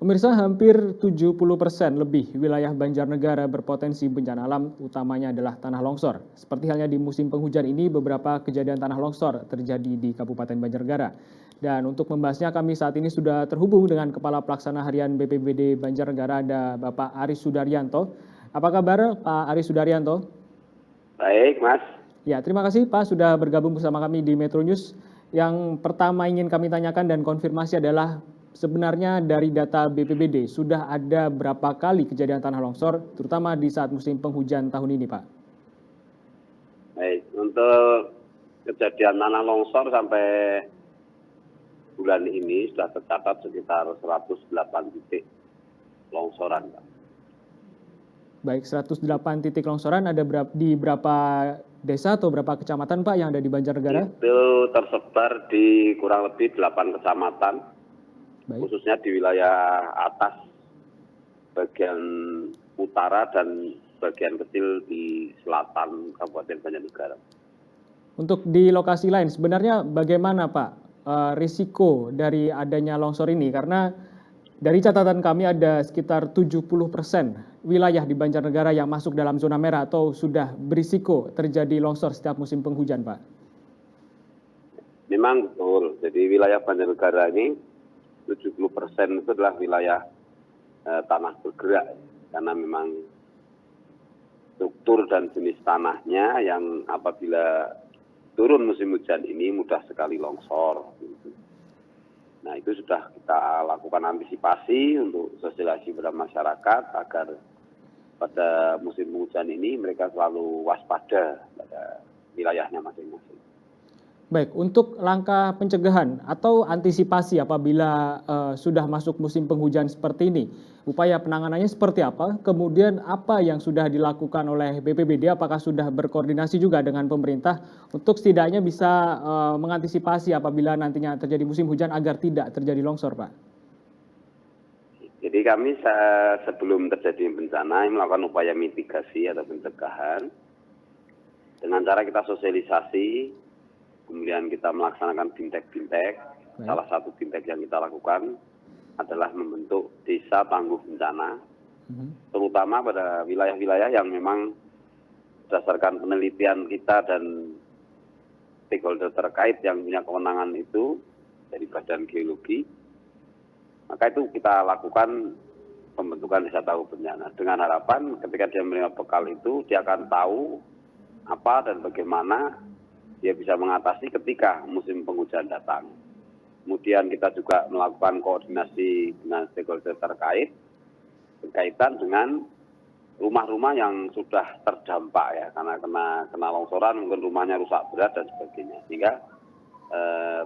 Pemirsa, hampir 70% lebih wilayah Banjarnegara berpotensi bencana alam, utamanya adalah tanah longsor. Seperti halnya di musim penghujan ini, beberapa kejadian tanah longsor terjadi di Kabupaten Banjarnegara. Dan untuk membahasnya, kami saat ini sudah terhubung dengan Kepala Pelaksana Harian BPBD Banjarnegara, ada Bapak Aris Sudaryanto. Apa kabar, Pak Aris Sudaryanto? Baik, Mas. Ya, terima kasih Pak sudah bergabung bersama kami di Metro News. Yang pertama ingin kami tanyakan dan konfirmasi adalah sebenarnya dari data BPBD sudah ada berapa kali kejadian tanah longsor, terutama di saat musim penghujan tahun ini, Pak? Baik, untuk kejadian tanah longsor sampai bulan ini sudah tercatat sekitar 108 titik longsoran, Pak. Baik, 108 titik longsoran ada di berapa desa atau berapa kecamatan, Pak, yang ada di Banjarnegara? Itu tersebar di kurang lebih 8 kecamatan, Baik. khususnya di wilayah atas, bagian utara, dan bagian kecil di selatan Kabupaten Banjarnegara. Untuk di lokasi lain, sebenarnya bagaimana, Pak, risiko dari adanya longsor ini? Karena dari catatan kami ada sekitar 70% wilayah di Banjarnegara yang masuk dalam zona merah atau sudah berisiko terjadi longsor setiap musim penghujan, Pak. Memang betul, jadi wilayah Banjarnegara ini 70% itu adalah wilayah tanah bergerak, karena memang struktur dan jenis tanahnya yang apabila turun musim hujan ini mudah sekali longsor. Nah, itu sudah kita lakukan antisipasi untuk sosialisasi pada masyarakat agar pada musim hujan ini mereka selalu waspada pada wilayahnya masing-masing. Baik, untuk langkah pencegahan atau antisipasi apabila sudah masuk musim penghujan seperti ini, upaya penanganannya seperti apa? Kemudian apa yang sudah dilakukan oleh BPBD? Apakah sudah berkoordinasi juga dengan pemerintah untuk setidaknya bisa mengantisipasi apabila nantinya terjadi musim hujan agar tidak terjadi longsor, Pak? Jadi kami sebelum terjadi bencana melakukan upaya mitigasi atau pencegahan dengan cara kita sosialisasi. Kemudian kita melaksanakan bintek-bintek. Salah satu bintek yang kita lakukan adalah membentuk desa tangguh bencana, terutama pada wilayah-wilayah yang memang berdasarkan penelitian kita dan stakeholder terkait yang punya kewenangan itu dari Badan Geologi, maka itu kita lakukan pembentukan desa tangguh bencana dengan harapan ketika dia menerima bekal itu dia akan tahu apa dan bagaimana dia bisa mengatasi ketika musim penghujan datang. Kemudian kita juga melakukan koordinasi dengan stakeholder terkait berkaitan dengan rumah-rumah yang sudah terdampak ya, karena kena longsoran, mungkin rumahnya rusak berat dan sebagainya. Sehingga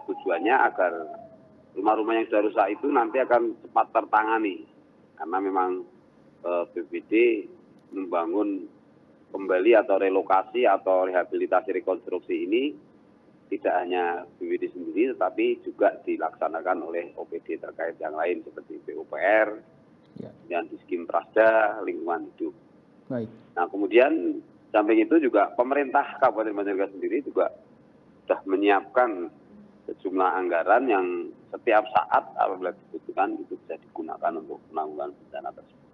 tujuannya agar rumah-rumah yang sudah rusak itu nanti akan cepat tertangani, karena memang BPBD membangun kembali atau relokasi atau rehabilitasi rekonstruksi ini tidak hanya BPBD sendiri, tetapi juga dilaksanakan oleh OPD terkait yang lain seperti PUPR, dan Diskim Prasda, lingkungan hidup. Baik. Nah, kemudian samping itu juga pemerintah Kabupaten Banjarnegara sendiri juga sudah menyiapkan sejumlah anggaran yang setiap saat apabila dibutuhkan itu bisa digunakan untuk penanggulangan bencana tersebut.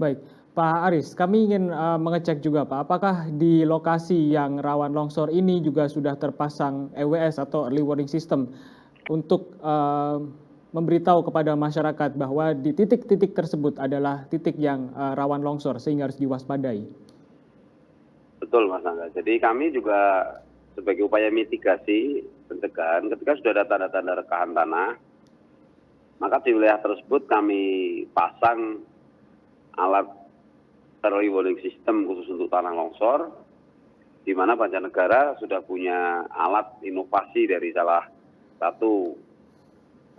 Baik, Pak Aris, kami ingin mengecek juga Pak, apakah di lokasi yang rawan longsor ini juga sudah terpasang EWS atau Early Warning System untuk memberitahu kepada masyarakat bahwa di titik-titik tersebut adalah titik yang rawan longsor sehingga harus diwaspadai? Betul, Mas Angga. Jadi kami juga sebagai upaya mitigasi pencegahan ketika sudah ada tanda-tanda rekahan tanah, maka di wilayah tersebut kami pasang alat early warning system khusus untuk tanah longsor, di mana Banjarnegara sudah punya alat inovasi dari salah satu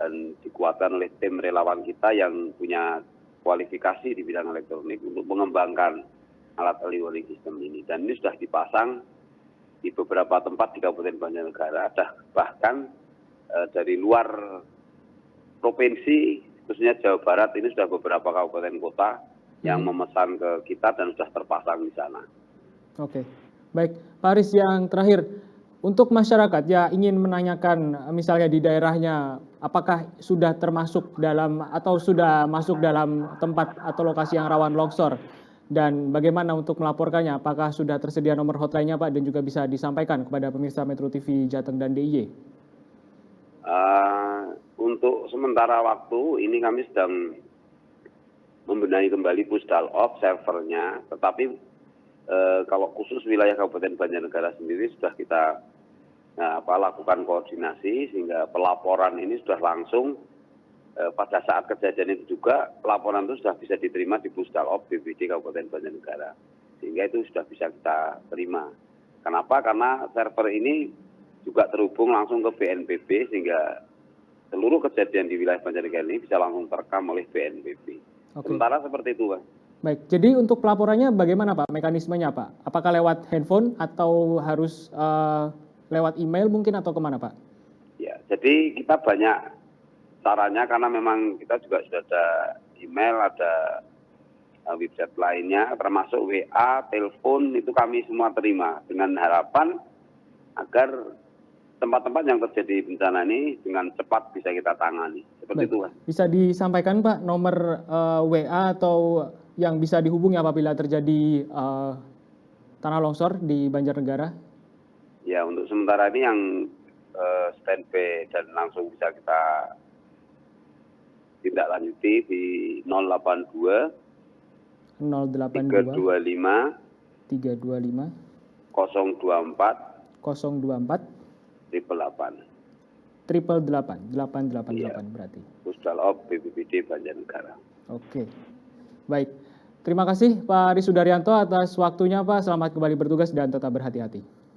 dan dikuatkan oleh tim relawan kita yang punya kualifikasi di bidang elektronik untuk mengembangkan alat early warning system ini. Dan ini sudah dipasang di beberapa tempat di Kabupaten Banjarnegara, bahkan dari luar provinsi, khususnya Jawa Barat, ini sudah beberapa kabupaten kota yang memesan ke kita dan sudah terpasang di sana. Oke, baik Pak Aris, yang terakhir, Untuk masyarakat ya ingin menanyakan misalnya di daerahnya apakah sudah termasuk dalam atau sudah masuk dalam tempat atau lokasi yang rawan longsor dan bagaimana untuk melaporkannya? Apakah sudah tersedia nomor hotline-nya Pak dan juga bisa disampaikan kepada pemirsa Metro TV Jateng dan DIY? Untuk sementara waktu ini kami sedang membenahi kembali Pusdalop servernya, tetapi kalau khusus wilayah Kabupaten Banjarnegara sendiri sudah kita lakukan koordinasi sehingga pelaporan ini sudah langsung pada saat kejadian itu juga laporan itu sudah bisa diterima di Pusdalop BPD Kabupaten Banjarnegara, sehingga itu sudah bisa kita terima. Kenapa? Karena server ini juga terhubung langsung ke BNPB sehingga seluruh kejadian di wilayah Banjarnegara ini bisa langsung terekam oleh BNPB. Oke. Sementara seperti itu, Pak. Baik, jadi untuk pelaporannya bagaimana Pak mekanismenya Pak? Apakah lewat handphone atau harus lewat email mungkin atau kemana Pak? Ya, jadi kita banyak caranya karena memang kita juga sudah ada email, ada website lainnya, termasuk WA, telepon itu kami semua terima dengan harapan agar tempat-tempat yang terjadi bencana ini dengan cepat bisa kita tangani. Seperti itu, Pak. Bisa disampaikan Pak nomor WA atau yang bisa dihubungi apabila terjadi tanah longsor di Banjarnegara? Ya, untuk sementara ini yang standby dan langsung bisa kita tindak lanjuti di 082 082 325 325 024 024 888. 888 Iya. berarti. Pusdalop BPBD Banjarnegara. Oke. Baik. Terima kasih Pak Aris Sudaryanto atas waktunya Pak. Selamat kembali bertugas dan tetap berhati-hati.